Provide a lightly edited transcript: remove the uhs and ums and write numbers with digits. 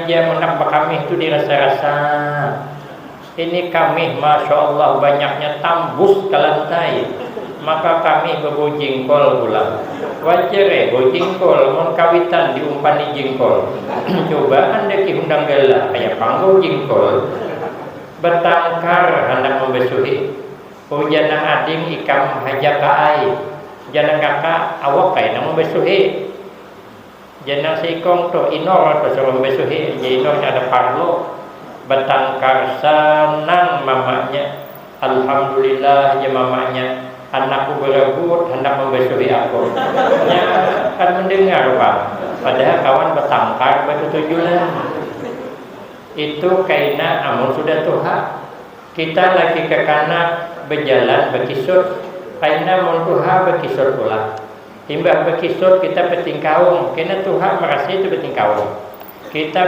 meja menak kami itu dirasa-rasa. Ini kami Masya Allah banyaknya tambus ke lantai. Maka kami berbau jengkol pula. Wajar bau jengkol, mon kawitan diumpani jengkol. Coba anda ki undang gala kayak panggung jengkol. Bertangkar hendak membesuhi. Jana ading ikam hajaka ai. Jana kakak awak kai nang membesuhi. Jana sikong to inor to suruh membesuhi. Inor ada parlo. Bertangkar senang mamanya. Alhamdulillah ya mamanya. Anakku berebut hendak membesuhi aku. Ya kan mendengar Pak. Padahal kawan bertangkar bertujuan. Itu kaina amun sudah Tuhan. Kita lagi ke kanan berjalan berkisut. Kaina mun Tuhan berkisut pula. Timbang berkisut kita bertingkawung. Kena Tuhan merasa itu bertingkawung. Kita